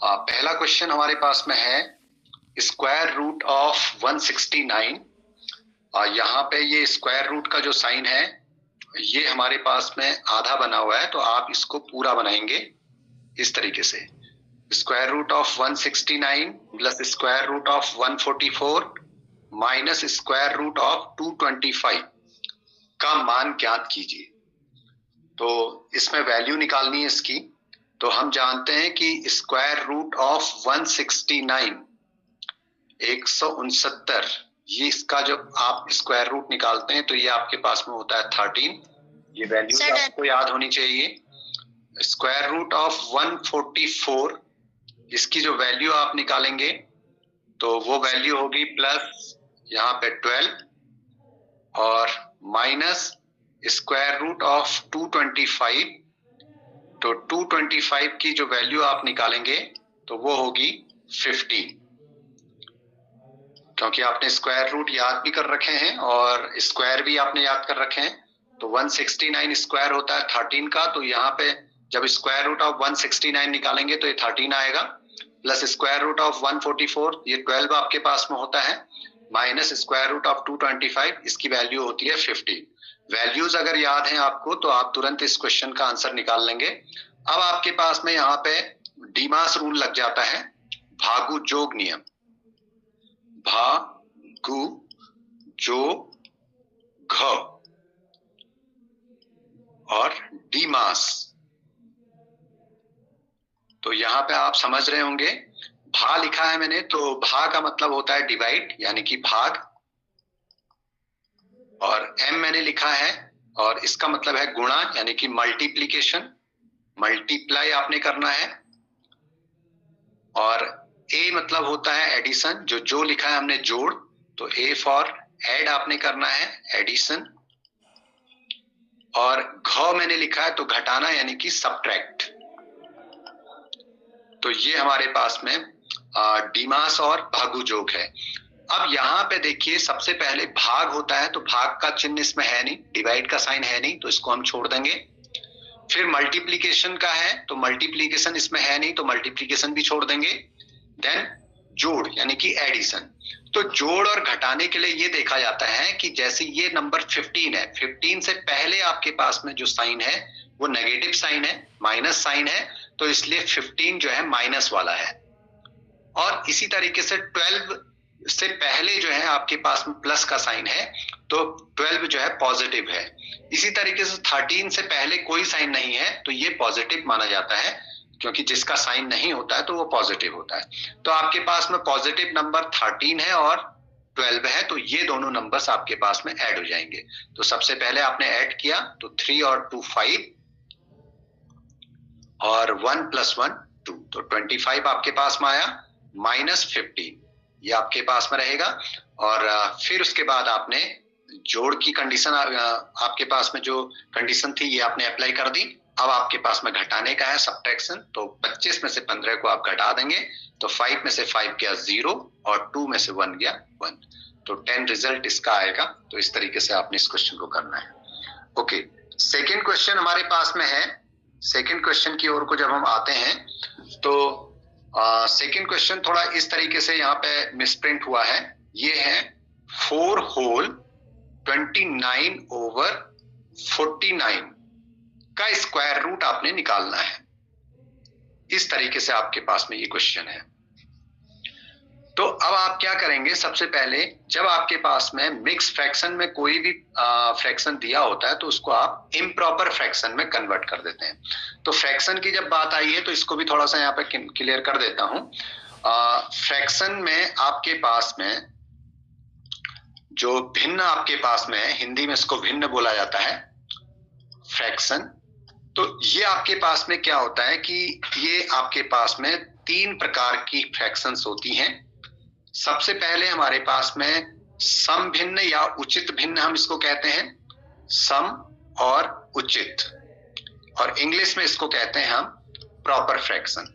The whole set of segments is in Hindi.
पहला क्वेश्चन हमारे पास में है स्क्वायर रूट ऑफ 169। यहाँ पे ये स्क्वायर रूट का जो साइन है ये हमारे पास में आधा बना हुआ है, तो आप इसको पूरा बनाएंगे इस तरीके से। Square root of 169 plus square root of 144 minus square root of 225 का मान ज्ञात कीजिए। तो इसमें वैल्यू निकालनी है इसकी। तो हम जानते हैं कि स्क्वायर रूट ऑफ 169 169, ये इसका जब आप स्क्वायर रूट निकालते हैं तो ये आपके पास में होता है 13। ये वैल्यू आपको याद होनी चाहिए। स्क्वायर रूट ऑफ 144, इसकी जो वैल्यू आप निकालेंगे तो वो वैल्यू होगी प्लस यहाँ पे 12 और माइनस स्क्वायर रूट ऑफ 225। तो 225 की जो वैल्यू आप निकालेंगे तो वो होगी 50, क्योंकि आपने स्क्वायर रूट याद भी कर रखे हैं और स्क्वायर भी आपने याद कर रखे हैं। तो 169 स्क्वायर होता है 13 का, तो यहाँ पे जब स्क्वायर रूट ऑफ 169 निकालेंगे तो ये 13 आएगा, प्लस स्क्वायर रूट ऑफ 144 ये 12 आपके पास में होता है, माइनस स्क्वायर रूट ऑफ 225 इसकी वैल्यू होती है 50। वैल्यूज अगर याद हैं आपको तो आप तुरंत इस क्वेश्चन का आंसर निकाल लेंगे। अब आपके पास में यहाँ पे डीमास रूल लग जाता है, भागु जोग नियम, भागु जो घ और डीमास। तो यहाँ पे आप समझ रहे होंगे, भा लिखा है मैंने तो भा का मतलब होता है डिवाइड यानी कि भाग, और एम मैंने लिखा है और इसका मतलब है गुणा यानी कि मल्टीप्लीकेशन, मल्टीप्लाई आपने करना है, और ए मतलब होता है एडिशन, जो लिखा है हमने जोड़, तो ए फॉर ऐड आपने करना है एडिशन, और घ मैंने लिखा है तो घटाना यानी कि सब्ट्रैक्ट। तो ये हमारे पास में डीमास और भागु जोग है। अब यहाँ पे देखिए सबसे पहले भाग होता है तो भाग का चिन्ह इसमें है नहीं, डिवाइड का साइन है नहीं, तो इसको हम छोड़ देंगे। फिर मल्टीप्लीकेशन का है तो मल्टीप्लीकेशन इसमें है नहीं तो मल्टीप्लीकेशन भी छोड़ देंगे। देन जोड़ यानी कि एडिशन। तो जोड़ और घटाने के लिए ये देखा जाता है कि जैसे ये नंबर 15 है, 15 से पहले आपके पास में जो साइन है वो नेगेटिव साइन है, माइनस साइन है, तो इसलिए 15 जो है माइनस वाला है। और इसी तरीके से 12 से पहले जो है आपके पास में प्लस का साइन है तो 12 जो है पॉजिटिव है। इसी तरीके से 13 से पहले कोई साइन नहीं है तो ये पॉजिटिव माना जाता है, क्योंकि जिसका साइन नहीं होता है तो वो पॉजिटिव होता है। तो आपके पास में पॉजिटिव नंबर 13 है और 12 है, तो ये दोनों नंबर्स आपके पास में ऐड हो जाएंगे। तो सबसे पहले आपने ऐड किया तो 3 और 2 5 और 1 + 1 2, तो 25 आपके पास में आया, माइनस 15 ये आपके पास में रहेगा। और फिर उसके बाद आपने जोड़ की कंडीशन, आपके पास में जो कंडीशन थी ये आपने अप्लाई कर दी। अब आपके पास में घटाने का है सब्ट्रैक्शन, तो 25 में से 15 को आप घटा देंगे तो 5 में से 5 गया 0 और 2 में से 1 गया 1, तो 10 रिजल्ट इसका आएगा। तो इस तरीके से आपने इस क्वेश्चन को करना है। ओके, सेकेंड क्वेश्चन हमारे पास में है। सेकेंड क्वेश्चन की ओर को जब हम आते हैं तो सेकेंड क्वेश्चन थोड़ा इस तरीके से यहाँ पे मिसप्रिंट हुआ है। ये है 4 होल 29/49 का स्क्वायर रूट आपने निकालना है। इस तरीके से आपके पास में ये क्वेश्चन है। तो अब आप क्या करेंगे, सबसे पहले जब आपके पास में मिक्स फ्रैक्शन में कोई भी फ्रैक्शन दिया होता है तो उसको आप इम्प्रॉपर फ्रैक्शन में कन्वर्ट कर देते हैं। तो फ्रैक्शन की जब बात आई है तो इसको भी थोड़ा सा यहाँ पे क्लियर कर देता हूं। फ्रैक्शन में आपके पास में जो भिन्न आपके पास में है, हिंदी में इसको भिन्न बोला जाता है फ्रैक्शन। तो ये आपके पास में क्या होता है कि ये आपके पास में 3 प्रकार की फ्रैक्शंस होती हैं। सबसे पहले हमारे पास में सम भिन्न या उचित भिन्न हम इसको कहते हैं, सम और उचित, और इंग्लिश में इसको कहते हैं हम proper fraction.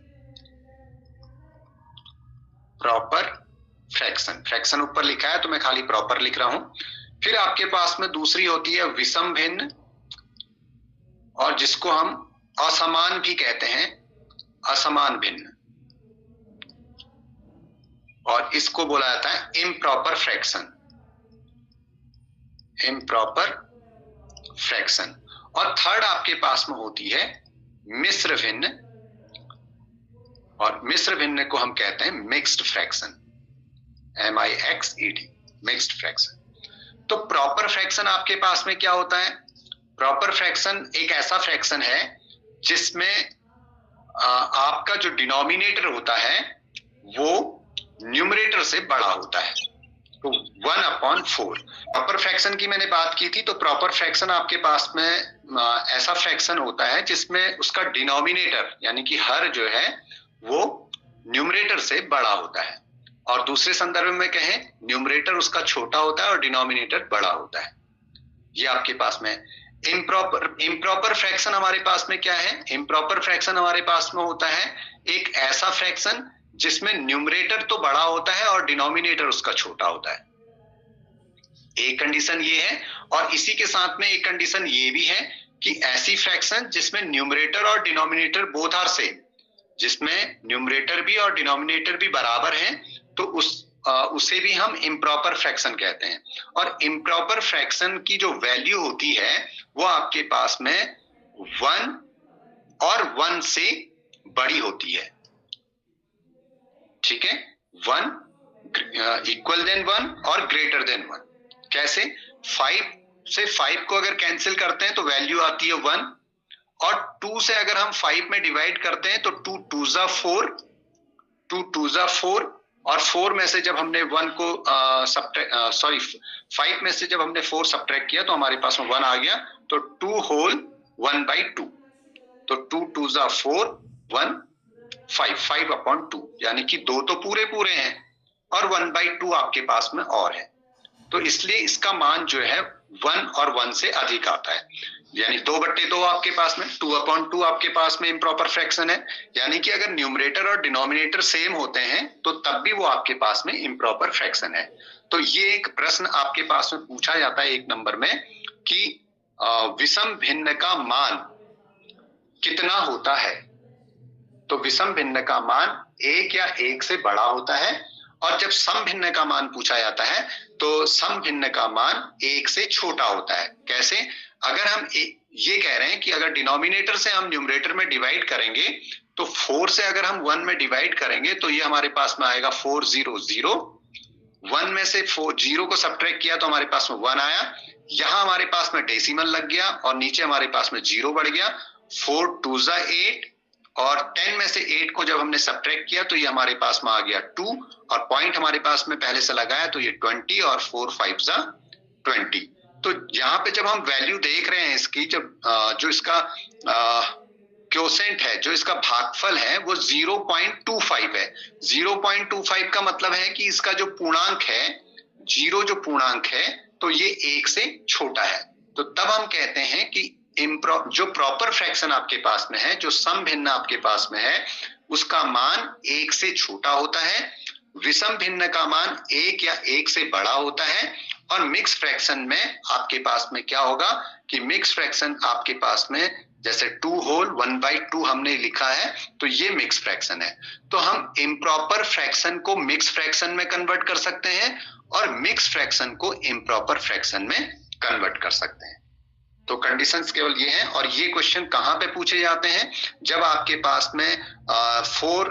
Proper fraction, fraction ऊपर लिखा है तो मैं खाली प्रॉपर लिख रहा हूं। फिर आपके पास में दूसरी होती है विषम भिन्न, और जिसको हम असमान भी कहते हैं, असमान भिन्न। और इसको बोला जाता है इम्प्रॉपर फ्रैक्शन, इम्प्रॉपर फ्रैक्शन। और थर्ड आपके पास में होती है मिश्र भिन्न, और मिश्र भिन्न को हम कहते हैं mixed fraction, MIXED, mixed fraction. तो प्रॉपर फ्रैक्शन आपके पास में क्या होता है? प्रॉपर फ्रैक्शन एक ऐसा फ्रैक्शन है जिसमें आपका जो डिनोमिनेटर होता है वो न्यूमरेटर से बड़ा होता है, तो 1/4। प्रॉपर फ्रैक्शन की मैंने बात की थी, तो प्रॉपर फ्रैक्शन आपके पास में ऐसा फ्रैक्शन होता है जिसमें उसका डिनोमिनेटर यानी कि हर जो है वो न्यूमरेटर से बड़ा होता है, और दूसरे संदर्भ में कहें न्यूमरेटर उसका छोटा होता है और डिनोमिनेटर बड़ा होता है। ये आपके पास में इम्प्रॉपर फ्रैक्शन हमारे पास में क्या है? इम्प्रॉपर फ्रैक्शन हमारे पास में होता है एक ऐसा फ्रैक्शन जिसमें न्यूमरेटर तो बड़ा होता है और डिनोमिनेटर उसका छोटा होता है। एक कंडीशन ये है, और इसी के साथ में एक कंडीशन ये भी है कि ऐसी फ्रैक्शन जिसमें न्यूमरेटर और डिनोमिनेटर बोथ आर सेम, जिसमें न्यूमरेटर भी और डिनोमिनेटर भी बराबर हैं, तो उसे भी हम इम्प्रॉपर फ्रैक्शन कहते हैं। और इम्प्रॉपर फ्रैक्शन की जो वैल्यू होती है वो आपके पास में 1 और 1 से बड़ी होती है, ठीक है? 1 इक्वल देन 1 और ग्रेटर देन 1। कैसे? 5 से 5 को अगर कैंसिल करते हैं तो वैल्यू आती है 1, और 2 से अगर हम 5 में डिवाइड करते हैं तो 2 2 जा 4, 2 2 जा 4, और 4 में से जब हमने 1 को 5 में से जब हमने 4 सब्ट्रैक्ट किया तो हमारे पास में 1 आ गया, तो 2 होल 1/2, तो 2 2 जा 4, 1 5/2, यानी कि 2 तो पूरे पूरे हैं और 1/2 आपके पास में और है, तो इसलिए इसका मान जो है 1 और 1 से अधिक आता है, यानी 2/2 आपके पास में 2/2 आपके पास में इम्प्रॉपर फ्रैक्शन है। यानी कि अगर न्यूमरेटर और डिनोमिनेटर सेम होते हैं तो तब भी वो आपके पास में इम्प्रॉपर फ्रैक्शन है। तो ये एक प्रश्न आपके पास में पूछा जाता है 1 नंबर में कि विषम भिन्न का मान कितना होता है? तो विषम भिन्न का मान 1 या 1 से बड़ा होता है, और जब सम भिन्न का मान पूछा जाता है तो सम भिन्न का मान 1 से छोटा होता है। कैसे? अगर हम ये कह रहे हैं कि अगर डिनोमिनेटर से हम न्यूमरेटर में डिवाइड करेंगे तो 4 से अगर हम 1 में डिवाइड करेंगे तो ये हमारे पास में आएगा 4 0 0, 1 में से 0 को सब्ट्रैक्ट किया तो हमारे पास में 1 आया, यहां हमारे पास में डेसिमल लग गया और नीचे हमारे पास में 0 बढ़ गया, 4 2 जा 8, और 10 में से 8 को जब हमने सब्ट्रैक्ट किया तो ये हमारे पास में आ गया 2, और पॉइंट हमारे पास में पहले से लगाया तो ये 20, और 4 5 जा 20। तो यहाँ पे जब हम वैल्यू देख रहे हैं इसकी, जब जो इसका क्वोशेंट है, जो इसका भागफल है वो 0.25 है। 0.25 का मतलब है कि इसका जो पूर्णांक है, 0 जो पूर्णांक है, तो ये 1 से छोटा है। तो तब हम कहते हैं कि जो प्रॉपर फ्रैक्शन आपके पास में है, जो सम भिन्न आपके पास में है, उसका मान 1 से छोटा होता है, विषम भिन्न का मान 1 या 1 से बड़ा होता है, और मिक्स फ्रैक्शन में आपके पास में क्या होगा कि मिक्स फ्रैक्शन आपके पास में जैसे 2 होल 1/2 हमने लिखा है, तो ये मिक्स फ्रैक्शन है। तो हम इम्प्रॉपर फ्रैक्शन को मिक्स फ्रैक्शन में कन्वर्ट कर सकते हैं और मिक्स फ्रैक्शन को इम्प्रॉपर फ्रैक्शन में कन्वर्ट कर सकते हैं। तो कंडीशंस केवल ये हैं, और ये क्वेश्चन कहाँ पे पूछे जाते हैं? जब आपके पास में 4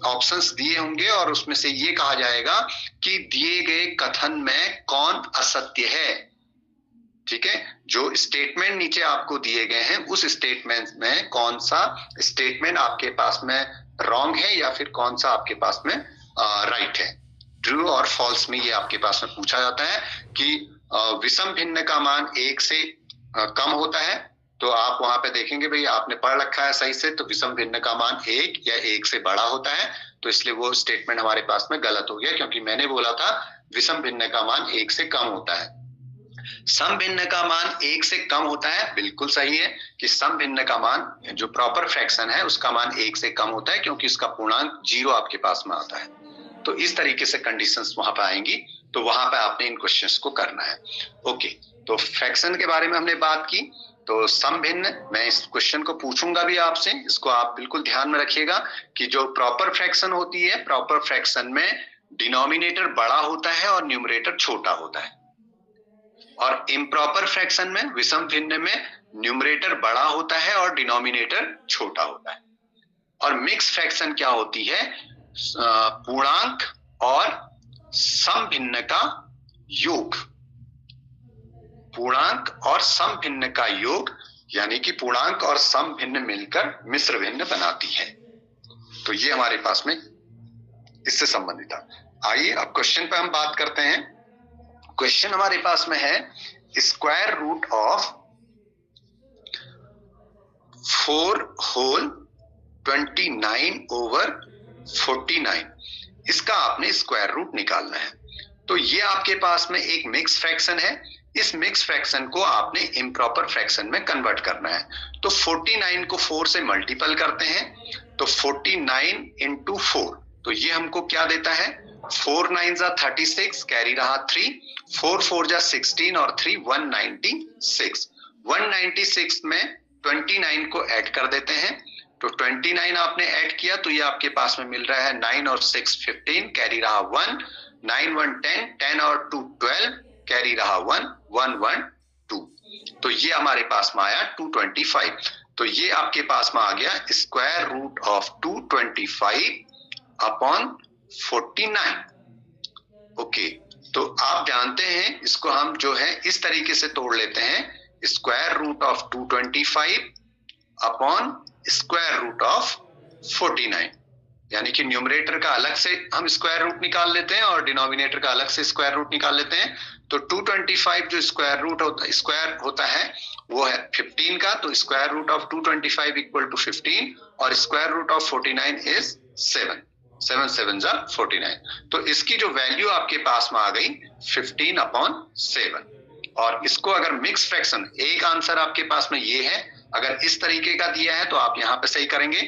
ऑप्शंस दिए होंगे और उसमें से ये कहा जाएगा कि दिए गए कथन में कौन असत्य है, ठीक है? जो स्टेटमेंट नीचे आपको दिए गए हैं उस स्टेटमेंट में कौन सा स्टेटमेंट आपके पास में रॉन्ग है या फिर कौन सा आपके पास में राइट है। ट्रू और फॉल्स में ये आपके पास में पूछा जाता है कि विषम भिन्न का मान 1 से कम होता है, तो आप वहां पे देखेंगे भाई आपने पढ़ रखा है सही से, तो विषम भिन्न का मान 1 या 1 से बड़ा होता है, तो इसलिए वो स्टेटमेंट हमारे पास में गलत हो गया, क्योंकि मैंने बोला था विषम भिन्न का मान 1 से कम होता है। सम भिन्न का मान 1 से कम होता है, बिल्कुल सही है कि सम भिन्न का मान जो प्रॉपर फ्रैक्शन है उसका मान 1 से कम होता है, क्योंकि इसका पूर्णांक 0 आपके पास में आता है। तो इस तरीके से कंडीशंस वहां पे आएंगी, तो वहां पे आपने इन क्वेश्चंस को करना है। ओके, तो फ्रैक्शन के बारे में हमने बात की। तो सम भिन्न, मैं इस क्वेश्चन को पूछूंगा भी आपसे, इसको आप बिल्कुल ध्यान में रखिएगा कि जो प्रॉपर फ्रैक्शन होती है, प्रॉपर फ्रैक्शन में डिनोमिनेटर बड़ा होता है और न्यूमरेटर छोटा होता है। और इम्प्रॉपर फ्रैक्शन में, विषम भिन्न में, न्यूमरेटर बड़ा होता है और डिनोमिनेटर छोटा होता है। और मिक्स फ्रैक्शन क्या होती है? पूर्णांक और सम भिन्न का योग। पूर्णांक और सम भिन्न का योग, यानी कि पूर्णांक और सम भिन्न मिलकर मिश्र भिन्न बनाती है। तो ये हमारे पास में इससे संबंधित है। आइए अब क्वेश्चन पे हम बात करते हैं। क्वेश्चन हमारे पास में है square root of 4 whole 29 over 49, इसका आपने स्क्वायर रूट निकालना है। तो ये आपके पास में एक मिक्स फ्रैक्शन है। इस मिक्स फ्रैक्शन को आपने इम्प्रॉपर फ्रैक्शन में कन्वर्ट करना है। तो 49 को 4 से मल्टीपल करते हैं, तो 49 इंटू 4, तो ये हमको क्या देता है? 4 9 जा 36, कैरी रहा 3, 4 4 जा 16 और 3 196। 196 में 29 को ऐड कर देते हैं, तो 29 आपने ऐड किया तो ये आपके पास में मिल रहा है 9 और 6 15, कैरी रहा 1, 9 1 10, 10 और 2 12, कैरी रहा 1 1 1 2। तो ये हमारे पास में आया 225। तो ये आपके पास में आ गया square root of 225 upon 49। Okay, तो आप जानते हैं इसको हम जो है इस तरीके से तोड़ लेते हैं, square root of 225 upon square root of 49, यानी कि न्यूमरेटर का अलग से हम स्क्वायर रूट निकाल लेते हैं और डिनोमिनेटर का अलग से स्क्वायर रूट निकाल लेते हैं। तो 225 जो स्क्वायर होता है वो है 15 का, तो square root of 225 equal to 15, और स्क्वायर रूट ऑफ 49 इज 7, 7 7 जा 49। तो इसकी जो वैल्यू आपके पास में आ गई 15 अपॉन 7। और इसको अगर मिक्स फ्रैक्शन, एक आंसर आपके पास में ये है, अगर इस तरीके का दिया है तो आप यहाँ पे सही करेंगे।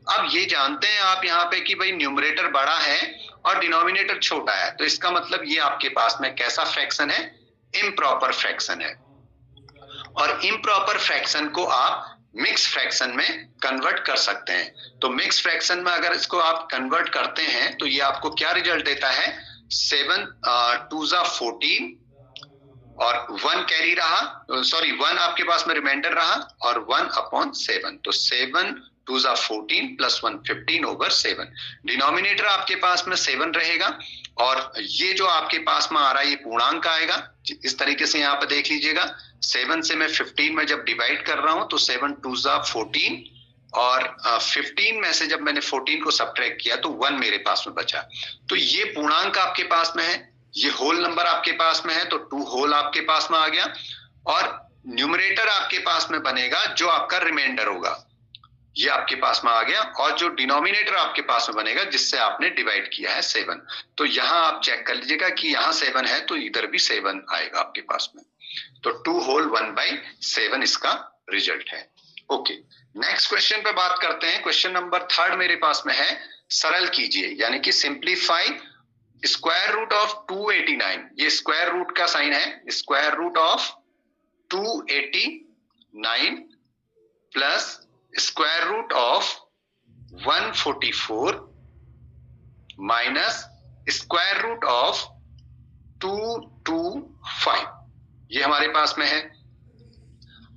अब ये जानते हैं आप यहाँ पे कि भाई न्यूमरेटर बड़ा है और डिनोमिनेटर छोटा है, तो इसका मतलब ये आपके पास में कैसा फ्रैक्शन है? इम्प्रॉपर फ्रैक्शन है। और इम्प्रॉपर फ्रैक्शन को आप मिक्स फ्रैक्शन में कन्वर्ट कर सकते हैं। तो मिक्स फ्रैक्शन में अगर इसको आप कन्वर्ट करते हैं तो ये आपको क्या रिजल्ट देता है? 7 2 जा 14 और 1 कैरी रहा, 1 आपके पास में रिमाइंडर रहा और 1 अपॉन 7। तो 7 2 जा 14 प्लस 1 15 ओवर 7। डिनोमिनेटर आपके पास में 7 रहेगा और ये जो आपके पास में आ रहा है ये पूर्णांक आएगा। इस तरीके से यहाँ पे देख लीजिएगा, 7 से मैं 15 में जब डिवाइड कर रहा हूं तो 7 2 जा 14 और 15 में से जब मैंने 14 को सब्ट्रैक्ट किया तो 1 मेरे पास में बचा। तो ये पूर्णांक आपके पास में है, ये होल नंबर आपके पास में है, तो 2 होल आपके पास में आ गया। और न्यूमरेटर आपके पास में बनेगा जो आपका रिमाइंडर होगा, ये आपके पास में आ गया। और जो डिनोमिनेटर आपके पास में बनेगा जिससे आपने डिवाइड किया है 7, तो यहां आप चेक कर लीजिएगा कि यहाँ 7 है तो इधर भी 7 आएगा आपके पास में। तो 2 होल 1/7 इसका रिजल्ट है। ओके, नेक्स्ट क्वेश्चन पे बात करते हैं। क्वेश्चन नंबर 3 मेरे पास में है, सरल कीजिए, यानी कि सिंप्लीफाई स्क्वायर रूट ऑफ 289। ये स्क्वायर रूट का साइन है, square root of 289 plus square root of 144 minus square root of 225, ये हमारे पास में है।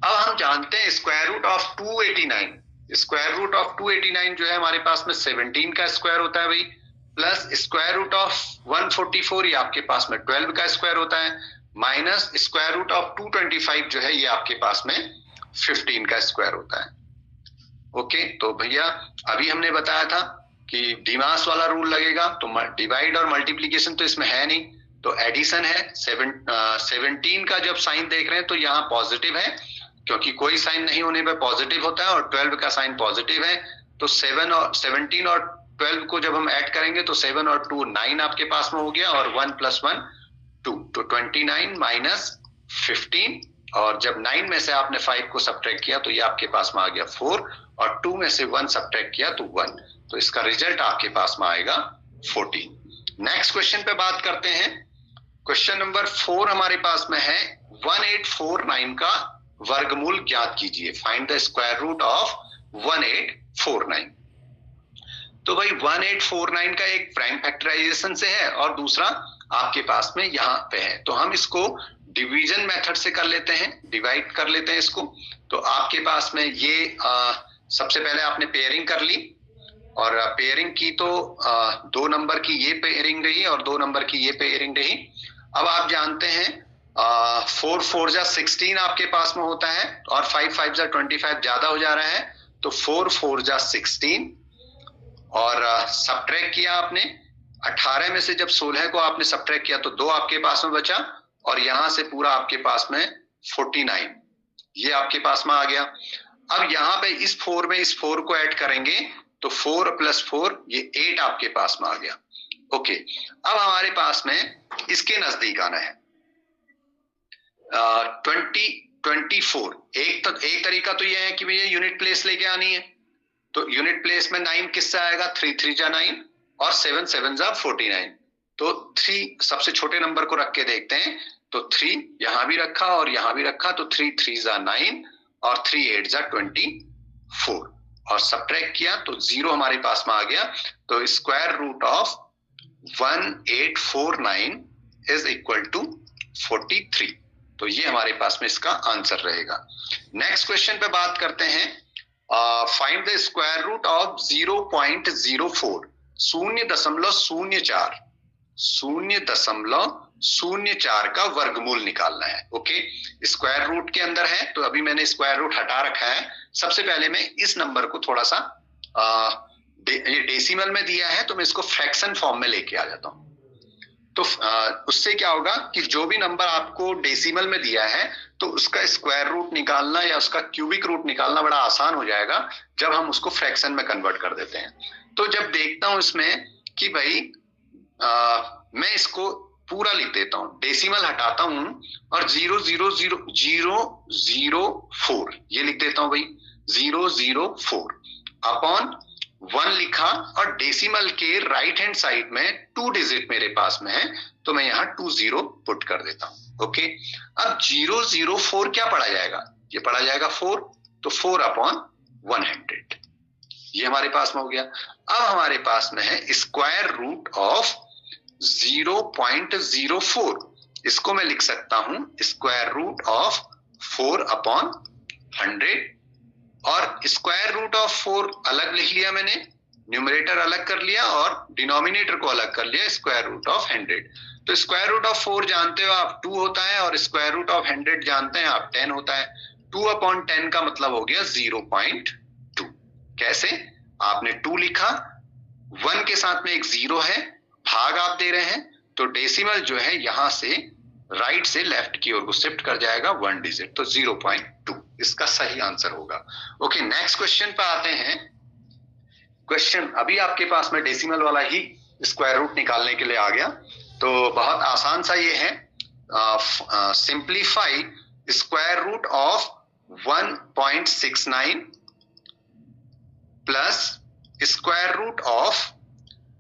अब हम जानते हैं square root of 289, square root of 289 जो है हमारे पास में 17 का स्क्वायर होता है भाई, प्लस स्क्वायर रूट ऑफ 144 ये आपके पास में 12 का स्क्वायर होता है, माइनस स्क्वायर रूट ऑफ 225 जो है ये आपके पास में 15 का स्क्वायर होता है। ओके, तो भैया अभी हमने बताया था कि डिमास वाला रूल लगेगा, तो डिवाइड और मल्टीप्लीकेशन तो इसमें है नहीं, तो एडिशन है। 17 का जब साइन देख रहे हैं तो यहाँ पॉजिटिव है, क्योंकि कोई साइन नहीं होने पे पॉजिटिव होता है, और 12 का साइन पॉजिटिव है। तो 17 और 12 को जब हम ऐड करेंगे तो 7 और 2 9 आपके पास में हो गया, और 1 + 1 2, तो 29 माइनस 15, और जब 9 में से आपने 5 को सब्ट्रैक्ट किया तो ये आपके पास में आ गया 4, और 2 में से 1 सब्ट्रैक्ट किया तो 1, तो इसका रिजल्ट आपके पास में आएगा 14। नेक्स्ट क्वेश्चन पे बात करते हैं। क्वेश्चन नंबर 4 हमारे पास में है, 1849 का वर्गमूल ज्ञात कीजिए, find the square root of 1849। तो भाई 1849 का एक प्राइम फैक्टराइजेशन से है और दूसरा आपके पास में यहाँ पे है। तो हम इसको डिवीजन मेथड से कर लेते हैं, डिवाइड कर लेते हैं इसको। तो आपके पास में ये सबसे पहले आपने पेयरिंग कर ली और पेयरिंग की तो 2 नंबर की ये पेयरिंग रही और 2 नंबर की ये पेयरिंग रही। अब आप जानते हैं 4 4 जा 16 आपके पास में होता है और 5 5 जा 25 ज्यादा हो जा रहा है, तो 4 4 जा 16 और सब्ट्रैक्ट किया आपने 18 में से जब 16 को आपने सब्ट्रैक्ट किया तो 2 आपके पास में बचा और यहां से पूरा आपके पास में 49 ये आपके पास में आ गया। अब यहाँ पे इस 4 में इस 4 को ऐड करेंगे तो 4 + 4 ये 8 आपके पास में आ गया। ओके, अब हमारे पास में इसके नजदीक आना है 24। एक तरीका तो ये है कि भैया यूनिट प्लेस लेके आनी है, तो यूनिट प्लेस में 9 किससे आएगा, 3 3 जा 9 और 7 7 जा 49। तो 3 सबसे छोटे नंबर को रख के देखते हैं, तो 3 यहां भी रखा और यहां भी रखा, तो 3 3 जा 9 और 3 8 जा 24 और सब्ट्रैक्ट किया तो 0 हमारे पास में आ गया। तो square root of 1849 is equal to 43। तो ये हमारे पास में इसका आंसर रहेगा। नेक्स्ट क्वेश्चन पे बात करते हैं, find the square root of 0.04 0.04 का वर्गमूल निकालना है। ओके, स्क्वायर रूट के अंदर है तो अभी मैंने स्क्वायर रूट हटा रखा है। सबसे पहले मैं इस नंबर को थोड़ा सा ये डेसिमल में दिया है तो मैं इसको फ्रैक्शन फॉर्म में लेके आ जाता हूं। तो उससे क्या होगा कि जो भी नंबर आपको डेसिमल में दिया है तो उसका स्क्वायर रूट निकालना या उसका क्यूबिक रूट निकालना बड़ा आसान हो जाएगा जब हम उसको फ्रैक्शन में कन्वर्ट कर देते हैं। तो जब देखता हूं इसमें कि भाई मैं इसको पूरा लिख देता हूं, डेसिमल हटाता हूं और 0.00004 ये लिख देता हूं भाई, 0.04 अपॉन 1 लिखा और डेसिमल के राइट हैंड साइड में 2 डिजिट मेरे पास में है तो मैं यहाँ 20 पुट कर देता हूं। ओके, अब 0.04 क्या पढ़ा जाएगा, ये पढ़ा जाएगा 4, तो 4 अपॉन 100 ये हमारे पास में हो गया। अब हमारे पास में है स्क्वायर रूट ऑफ 0.04, इसको मैं लिख सकता हूं स्क्वायर रूट ऑफ 4 अपॉन 100 और स्क्वायर रूट ऑफ 4 अलग लिख लिया मैंने, न्यूमरेटर अलग कर लिया और डिनोमिनेटर को अलग कर लिया, स्क्वायर रूट ऑफ 100। तो स्क्वायर रूट ऑफ 4 जानते हो आप 2 होता है और स्क्वायर रूट ऑफ 100 जानते हैं आप 10 होता है। 2 अपॉन 10 का मतलब हो गया 0.2। कैसे, आपने 2 लिखा, 1 के साथ में एक 0 है, भाग आप दे रहे हैं तो डेसिमल जो है यहां से राइट से लेफ्ट की ओर को शिफ्ट कर जाएगा 1 डिजिट, तो 0.2 इसका सही आंसर होगा। ओके, नेक्स्ट क्वेश्चन पे आते हैं। क्वेश्चन अभी आपके पास में डेसिमल वाला ही स्क्वायर रूट निकालने के लिए आ गया, तो बहुत आसान सा ये है, simplify square root of 1.69 plus square root of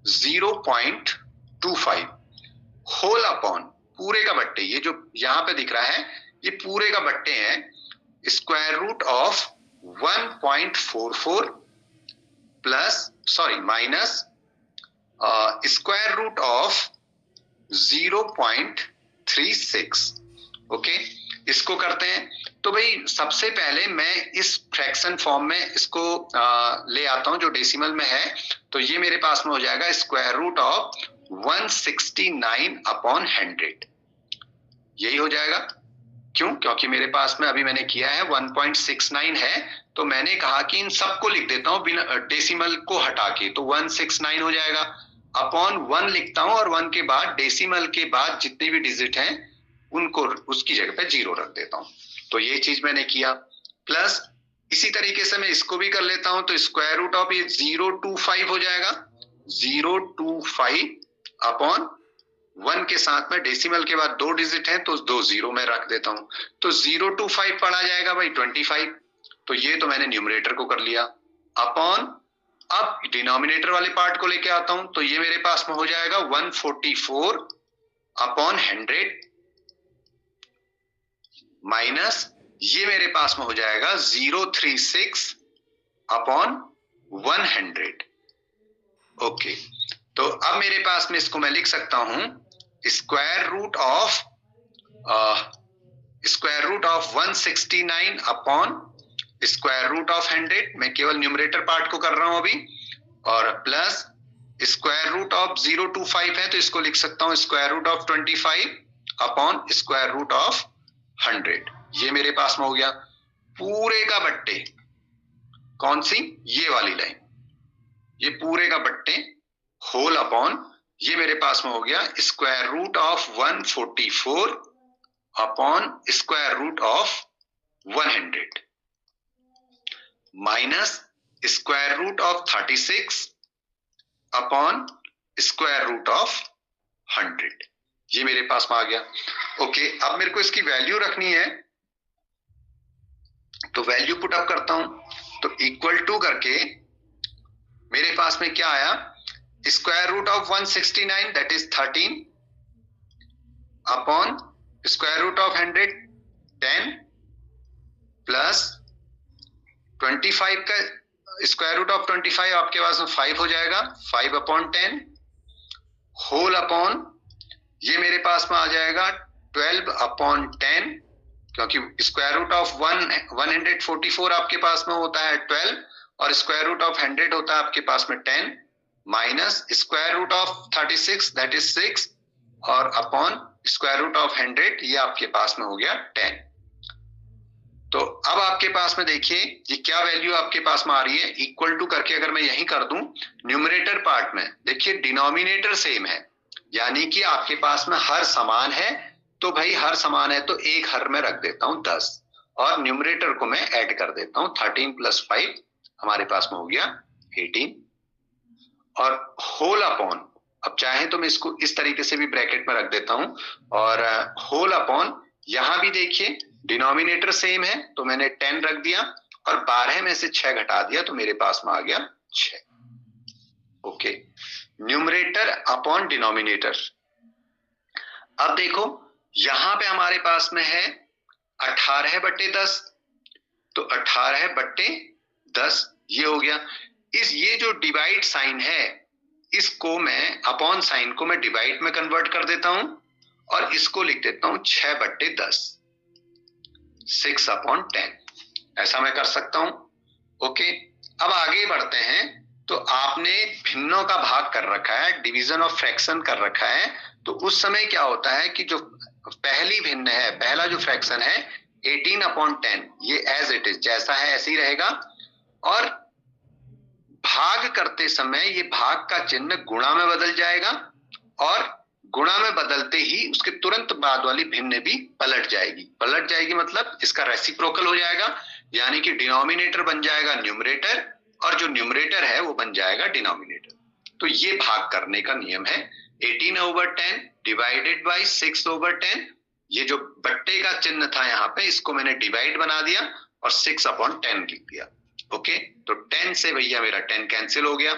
0.25 whole upon पूरे का बट्टे, ये जो यहां पे दिख रहा है ये पूरे का बट्टे हैं, square root of 1.44 minus square root of 0.36। Okay, इसको करते हैं। तो भाई सबसे पहले मैं इस फ्रैक्शन फॉर्म में इसको ले आता हूं जो डेसिमल में है, तो ये मेरे पास में हो जाएगा स्क्वायर रूट ऑफ 169 अपॉन 100 यही हो जाएगा। क्यों, क्योंकि मेरे पास में अभी मैंने किया है 1.69 है तो मैंने कहा कि इन सबको लिख देता हूं बिना डेसिमल को हटा के, तो 169 हो जाएगा अपॉन 1 लिखता हूं और 1 के बाद डेसिमल के बाद जितने भी डिजिट हैं उनको उसकी जगह पे 0 रख देता हूं, तो ये चीज मैंने किया। प्लस इसी तरीके से मैं इसको भी कर लेता हूं, तो स्क्वायर रूट ऑफ ये 0.25 हो जाएगा, 0.25 अपॉन 1 के साथ में डेसिमल के बाद 2 डिजिट है तो 2 0 में रख देता हूं, तो 0.25 पढ़ा जाएगा भाई 25, तो ये तो मैंने न्यूमरेटर को कर लिया अपॉन, अब डिनोमिनेटर वाले पार्ट को लेके आता हूं, तो ये मेरे पास में हो जाएगा 144 अपॉन 100 माइनस ये मेरे पास में हो जाएगा 036 अपॉन 100 ओके, तो अब मेरे पास में इसको मैं लिख सकता हूं square root of 169 upon square root of 100। मैं केवल न्यूमरेटर पार्ट को कर रहा हूं अभी, और प्लस स्क्वायर रूट ऑफ 025 है तो इसको लिख सकता हूं square root of 25 upon square root of 100। ये मेरे पास में हो गया पूरे का बट्टे, कौन सी, ये वाली लाइन, ये पूरे का बट्टे होल अपॉन, ये मेरे पास में हो गया square root of 144 upon square root of 100 minus square root of 36 upon square root of 100। ये मेरे पास में आ गया। ओके, अब मेरे को इसकी वैल्यू रखनी है, तो वैल्यू पुट अप करता हूं, तो इक्वल टू करके मेरे पास में क्या आया, square root of 169 that is 13 upon square root of 100 10 plus 25 का स्क्वायर रूट ऑफ 25 आपके पास में 5 हो जाएगा, 5 अपॉन 10 होल अपॉन, ये मेरे पास में आ जाएगा 12 अपॉन 10, क्योंकि स्क्वायर रूट ऑफ 144 आपके पास में होता है 12 और स्क्वायर रूट ऑफ 100 होता है आपके पास में 10 minus square root of 36 that is 6 और अपॉन स्क्वायर रूट ऑफ 100, ये आपके पास में हो गया 10। तो अब आपके पास में देखिए ये क्या वैल्यू आपके पास में आ रही है, इक्वल टू करके अगर मैं यही कर दूं न्यूमरेटर पार्ट में, देखिए डिनोमिनेटर सेम है, यानी कि आपके पास में हर समान है, तो भाई हर समान है तो एक हर में रख देता हूं 10 और न्यूमरेटर को मैं ऐड कर देता हूं 13 प्लस 5 हमारे पास में हो गया 18 और होल अपॉन, अब चाहे तो मैं इसको इस तरीके से भी ब्रैकेट में रख देता हूं और होल अपॉन, यहां भी देखिए डिनोमिनेटर सेम है तो मैंने 10 रख दिया और 12 में से 6 घटा दिया तो मेरे पास में आ गया 6। Okay, numerator upon denominator. अब देखो यहां पे हमारे पास में है 18/10, तो 18/10 ये हो गया। ये जो डिवाइड साइन है इसको मैं अपॉन साइन को मैं डिवाइड में कन्वर्ट कर देता हूं और इसको लिख देता हूं 6/10 6/10, ऐसा मैं कर सकता हूं। ओके, अब आगे बढ़ते हैं, तो आपने भिन्नों का भाग कर रखा है, डिवीजन ऑफ फ्रैक्शन कर रखा है, तो उस समय क्या होता है कि जो पहली भिन्न है, पहला जो फ्रैक्शन है 18/10 ये एज इट इज जैसा है ऐसे ही रहेगा और भाग करते समय ये भाग का चिन्ह गुणा में बदल जाएगा और गुणा में बदलते ही उसके तुरंत बाद वाली भिन्न भी पलट जाएगी मतलब इसका रेसिप्रोकल हो जाएगा, यानी कि डिनोमिनेटर बन जाएगा न्यूमरेटर और जो न्यूमरेटर है वो बन जाएगा डिनोमिनेटर। तो ये भाग करने का नियम है 18/10 डिवाइडेड बाई 6/10, ये जो बट्टे का चिन्ह था यहाँ पे इसको मैंने डिवाइड बना दिया और 6/10 लिख दिया। ओके, तो 10 से भैया मेरा 10 कैंसिल हो गया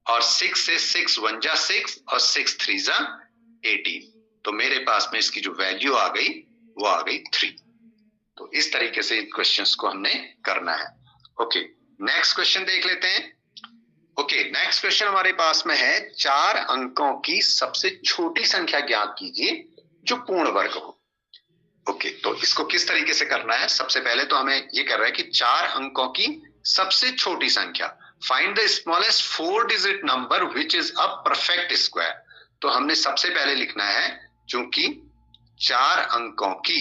और 6 से 6 1 जा 6 और 6 3 जा 18, तो मेरे पास में इसकी जो वैल्यू आ गई वो आ गई 3। तो इस तरीके से क्वेश्चंस को हमने करना है। ओके, नेक्स्ट क्वेश्चन देख लेते हैं। ओके, नेक्स्ट क्वेश्चन हमारे पास में है 4 अंकों की सबसे छोटी संख्या ज्ञात कीजिए जो पूर्ण वर्ग हो। ओके, तो इसको किस तरीके से करना है, सबसे पहले तो हमें ये कर रहा है कि 4 अंकों की सबसे छोटी संख्या, find the smallest 4 digit number which is a perfect square. तो हमने सबसे पहले लिखना है चूंकि 4 अंकों की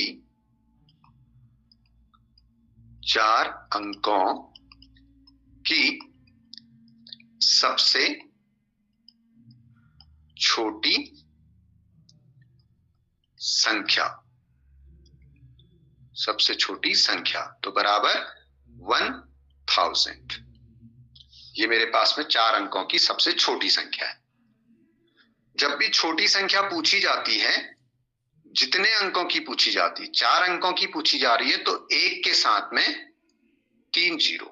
सबसे छोटी संख्या तो बराबर 1000। ये मेरे पास में 4 अंकों की सबसे छोटी संख्या है। जब भी छोटी संख्या पूछी जाती है, जितने अंकों की पूछी जाती, 4 अंकों की पूछी जा रही है तो 1 के साथ में 3 0।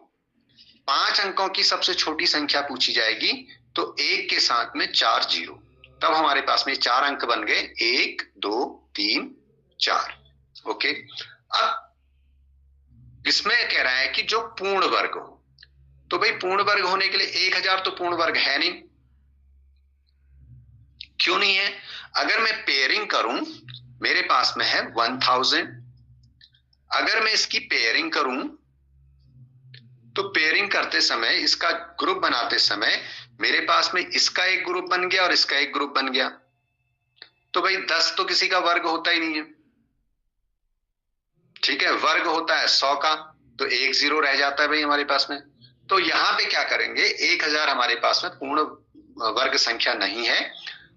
5 अंकों की सबसे छोटी संख्या पूछी जाएगी तो 1 के साथ में 4 0, तब हमारे पास में 4 अंक बन गए 1 2 3 4। ओके, अब इसमें कह रहा है कि जो पूर्ण वर्ग हो, तो भाई पूर्ण वर्ग होने के लिए 1000 तो पूर्ण वर्ग है नहीं, क्यों नहीं है? अगर मैं पेयरिंग करूं, मेरे पास में है 1000, अगर मैं इसकी पेयरिंग करूं तो पेयरिंग करते समय, इसका ग्रुप बनाते समय मेरे पास में इसका एक ग्रुप बन गया और इसका एक ग्रुप बन गया, तो भाई 10 तो किसी का वर्ग होता ही नहीं है, ठीक है, वर्ग होता है 100 का, तो 1 0 रह जाता है भाई हमारे पास में। तो यहाँ पे क्या करेंगे, 1000 हमारे पास में पूर्ण वर्ग संख्या नहीं है,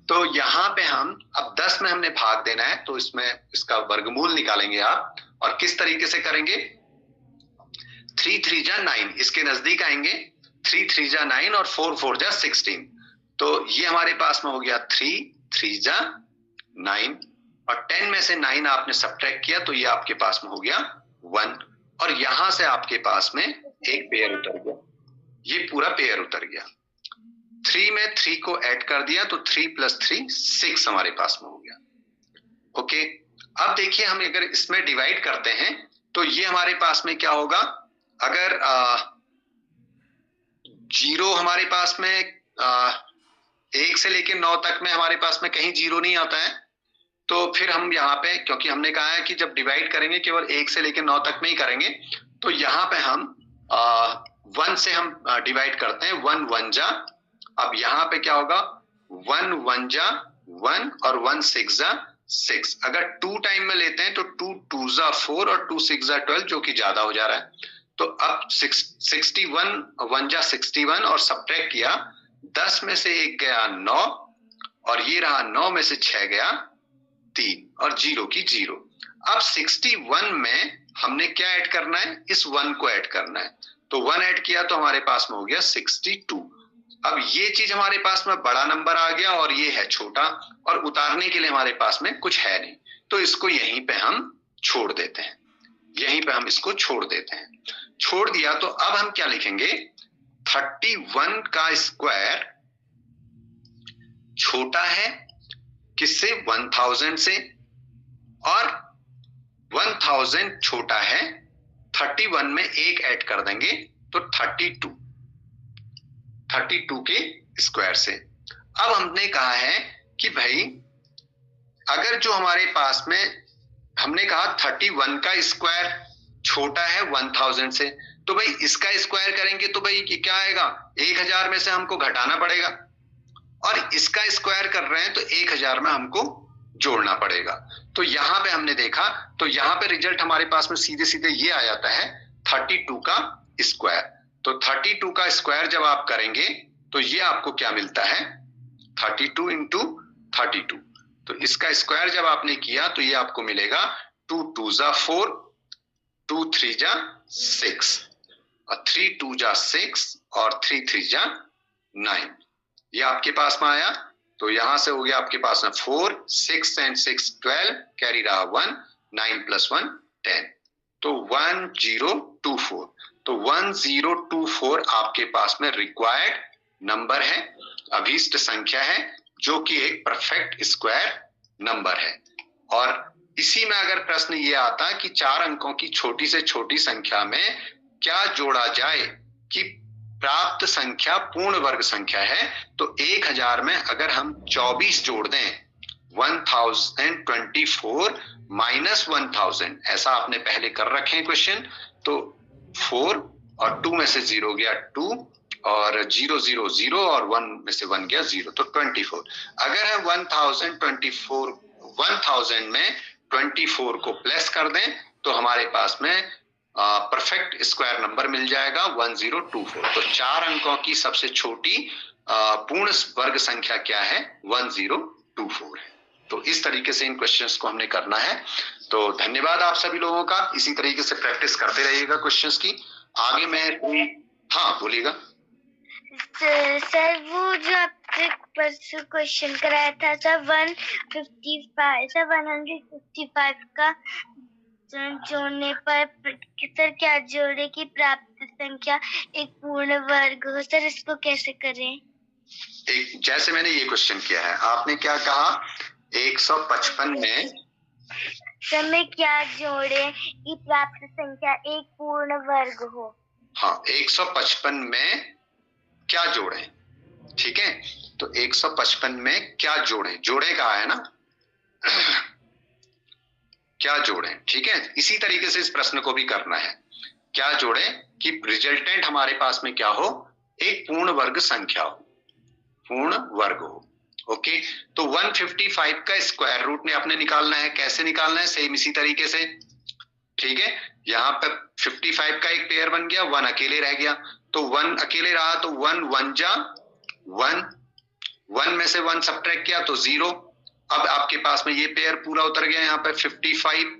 तो यहाँ पे हम अब 10 में हमने भाग देना है, तो इसमें इसका वर्गमूल निकालेंगे आप, और किस तरीके से करेंगे, 3 3 जा 9, इसके नजदीक आएंगे, 3 3 जा 9 और 4 4 जा 16, तो ये हमारे पास में हो गया 3 3 जा 9, और 10 में से 9 आपने सब्ट्रैक्ट किया तो ये आपके पास में हो गया 1, और यहां से आपके पास में एक पेयर उतर गया, ये पूरा पेयर उतर गया। 3 में 3 को ऐड कर दिया तो 3 + 3 6 हमारे पास में हो गया। ओके, अब देखिए हम अगर इसमें डिवाइड करते हैं तो ये हमारे पास में क्या होगा, अगर 0 हमारे पास में 1 से लेके 9 तक में हमारे पास में कहीं 0 नहीं आता है, तो फिर हम यहाँ पे, क्योंकि हमने कहा है कि जब डिवाइड करेंगे केवल 1 से लेके 9 तक में ही करेंगे, तो यहाँ पे हम 1 से हम डिवाइड करते हैं, 1 1 जा, अब यहाँ पे क्या होगा, 1 1 जा 1 और 1 6 जा 6, अगर 2 टाइम में लेते हैं तो 2 2 जा 4 और 2 6 जा 12, जो कि ज्यादा हो जा रहा है, तो अब 61 1 जा 61 और सब्ट्रैक्ट किया, 10 में से 1 गया 9 और ये रहा 9 में से 6 गया 3 और 0 की 0। अब 61 में हमने क्या ऐड करना है, इस 1 को ऐड करना है, तो 1 ऐड किया तो हमारे पास में हो गया 62। अब ये चीज हमारे पास में बड़ा नंबर आ गया और ये है छोटा, और उतारने के लिए हमारे पास में कुछ है नहीं, तो इसको यहीं पे हम छोड़ देते हैं, यहीं पे हम इसको छोड़ देते हैं। छोड़ दिया तो अब हम क्या लिखेंगे, 31 का स्क्वायर छोटा है किससे, 1000 से, और 1000 छोटा है 31 में 1 ऐड कर देंगे तो 32 के स्क्वायर से। अब हमने कहा है कि भाई अगर जो हमारे पास में, हमने कहा 31 का स्क्वायर छोटा है 1000 से, तो भाई इसका स्क्वायर करेंगे तो भाई क्या आएगा, 1000 में से हमको घटाना पड़ेगा, और इसका स्क्वायर कर रहे हैं तो 1000 में हमको जोड़ना पड़ेगा। तो यहाँ पे हमने देखा, तो यहाँ पे रिजल्ट हमारे पास में सीधे सीधे ये आ जाता है 32 का स्क्वायर। तो 32 का स्क्वायर जब आप करेंगे तो ये आपको क्या मिलता है, 32 × 32, तो इसका स्क्वायर जब आपने किया तो ये आपको मिलेगा 2 2 जा 4, 2 3 जा 6, और 3 2 जा 6 और 3 3 जा 9, ये आपके पास में आया। तो यहां से हो गया आपके पास में 4, 6 and 6 12, कैरी रहा 1, 9 + 1 10, तो 1024, तो 1024 आपके पास में रिक्वायर्ड नंबर है, अभीष्ट संख्या है, जो कि एक परफेक्ट स्क्वायर नंबर है। और इसी में अगर प्रश्न ये आता कि 4 अंकों की छोटी से छोटी संख्या में क्या जोड़ा जाए कि प्राप्त संख्या पूर्ण वर्ग संख्या है, तो 1000 में अगर हम 24 जोड़ दें, 1024 - 1000, ऐसा आपने पहले कर रखे हैं क्वेश्चन, तो 4 और 2 में से 0 गया 2 और 0 0 0 और 1 में से 1 गया 0, तो 24। अगर हम 1000 में 24 को प्लस कर दें तो हमारे पास में परफेक्ट स्क्वायर नंबर मिल जाएगा 1024। तो 4 अंकों की सबसे छोटी पूर्ण वर्ग संख्या क्या है, 1024 है। तो इस तरीके से इन क्वेश्चंस को हमने करना है। तो धन्यवाद आप सभी लोगों का, इसी तरीके से प्रैक्टिस करते रहिएगा क्वेश्चंस की। आगे मैं हाँ बोलिएगा सर, वो जो आपने परसों क्वेश्चन कराया था सर 155 का जोड़ने पर सर क्या जोड़े की प्राप्त संख्या एक पूर्ण वर्ग हो, सर इसको कैसे करें? जैसे मैंने ये क्वेश्चन किया है, आपने क्या कहा, 155 में सर में क्या जोड़े कि प्राप्त संख्या एक पूर्ण वर्ग हो? हाँ 155 में क्या जोड़ें, ठीक है। तो 155 में क्या जोड़ें, जोड़े कहा है ना क्या जोड़ें, ठीक है। इसी तरीके से इस प्रश्न को भी करना है, क्या जोड़ें कि रिजल्टेंट हमारे पास में क्या हो, एक पूर्ण वर्ग संख्या हो, पूर्ण वर्ग हो। ओके, तो 155 का स्क्वायर रूट ने आपने निकालना है। कैसे निकालना है, सेम इसी तरीके से, ठीक है। यहाँ पे 55 का एक पेयर बन गया, 1 अकेले रह गया, तो 1 अकेले रहा तो 1 1 जा 1, 1 में से 1 सब्ट्रैक्ट किया तो 0। अब आपके पास में ये पेयर पूरा उतर गया यहाँ पे 55।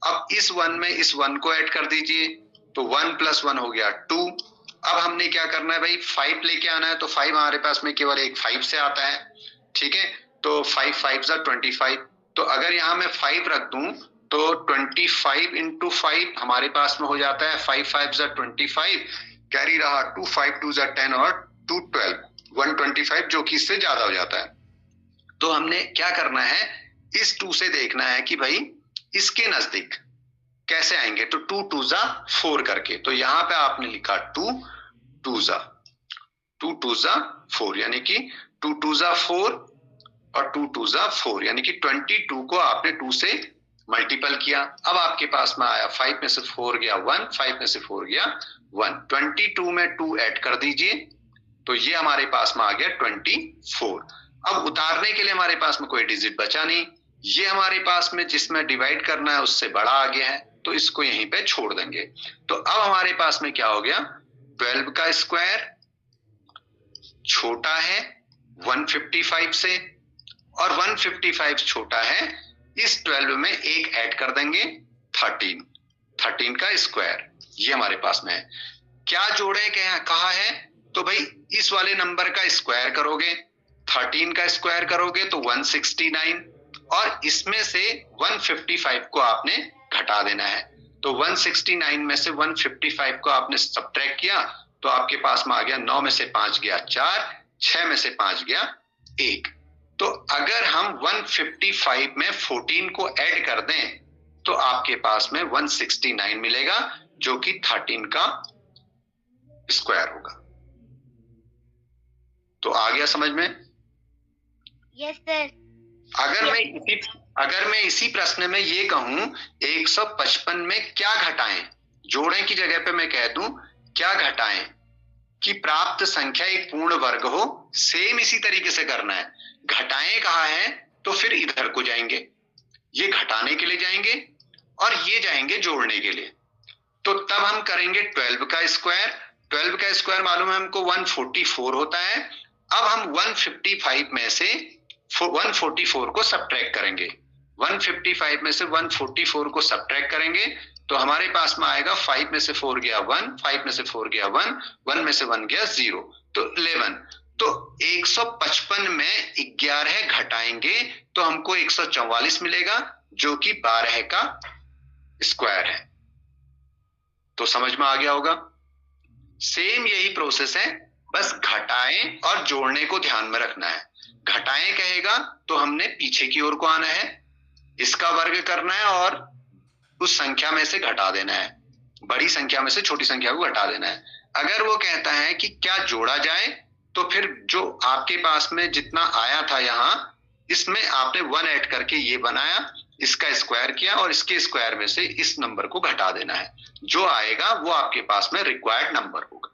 अब इस 1 में इस 1 को ऐड कर दीजिए, तो 1 + 1 हो गया 2। अब हमने क्या करना है भाई, 5 लेके आना है, तो 5 हमारे पास में केवल एक 5 से आता है, ठीक है। तो 5 5 25। तो अगर यहाँ मैं 5 रख दूं तो 25 × 5 हमारे पास में हो जाता है 5 5 25, कैरी रहा 2 5 2 10 और 2 12, 125, जो कि इससे ज्यादा हो जाता है। तो हमने क्या करना है, इस 2 से देखना है कि भाई इसके नजदीक कैसे आएंगे, तो 2 2 4 करके। तो यहाँ पे आपने लिखा 2 2 4, यानी कि 2 2 4 और 2 2 4, यानी कि 22 को आपने 2 से मल्टीपल किया। अब आपके पास में आया 5 में से 4 गया 1, 5 में से 4 गया 1, 22 में 2 ऐड कर दीजिए, तो ये हमारे पास में आ गया 24। अब उतारने के लिए हमारे पास में कोई डिजिट बचा नहीं, ये हमारे पास में जिसमें डिवाइड करना है उससे बड़ा आ गया है, तो इसको यहीं पे छोड़ देंगे। तो अब हमारे पास में क्या हो गया, 12 का स्क्वायर छोटा है 155 से, और 155 छोटा है इस 12 में एक ऐड कर देंगे 13 का स्क्वायर, ये हमारे पास में है। क्या जोड़े कहा है, तो भाई इस वाले नंबर का स्क्वायर करोगे, 13 का स्क्वायर करोगे तो 169, और इसमें से 155 को आपने घटा देना है। तो 169 में से 155 को आपने सब्ट्रैक्ट किया, तो आपके पास में आ गया 9 में से 5 गया 4, 6 में से 5 गया 1। तो अगर हम 155 में 14 को ऐड कर दें तो आपके पास में 169 मिलेगा, जो कि 13 का स्क्वायर होगा। तो आ गया समझ में? Yes sir. अगर मैं इसी प्रश्न में ये कहूं 155 में क्या घटाएं, जोड़े की जगह पे मैं कह दूं क्या घटाएं कि प्राप्त संख्या एक पूर्ण वर्ग हो, सेम इसी तरीके से करना है। घटाएं कहा है तो फिर इधर को जाएंगे, ये घटाने के लिए जाएंगे और ये जाएंगे जोड़ने के लिए। तो तब हम करेंगे 12 का स्क्वायर, 12 का स्क्वायर मालूम है हमको 144 होता है। अब हम 155 में से 144 को सब्ट्रैक्ट करेंगे, 155 में से 144 को सब्ट्रैक्ट करेंगे तो हमारे पास में आएगा 5 में से 4 गया 1, 5 में से 4 गया 1, 1 में से 1 गया 0, तो 11। तो 155 में 11 घटाएंगे तो हमको 144 मिलेगा, जो कि 12 का स्क्वायर है। तो समझ में आ गया होगा। सेम यही प्रोसेस है, बस घटाएं और जोड़ने को ध्यान में रखना है। घटाएं कहेगा तो हमने पीछे की ओर को आना है, इसका वर्ग करना है और उस संख्या में से घटा देना है, बड़ी संख्या में से छोटी संख्या को घटा देना है। अगर वो कहता है कि क्या जोड़ा जाए, तो फिर जो आपके पास में जितना आया था यहाँ, इसमें आपने 1 ऐड करके ये बनाया, इसका स्क्वायर किया और इसके स्क्वायर में से इस नंबर को घटा देना है। जो आएगा वो आपके पास में रिक्वायर्ड नंबर होगा।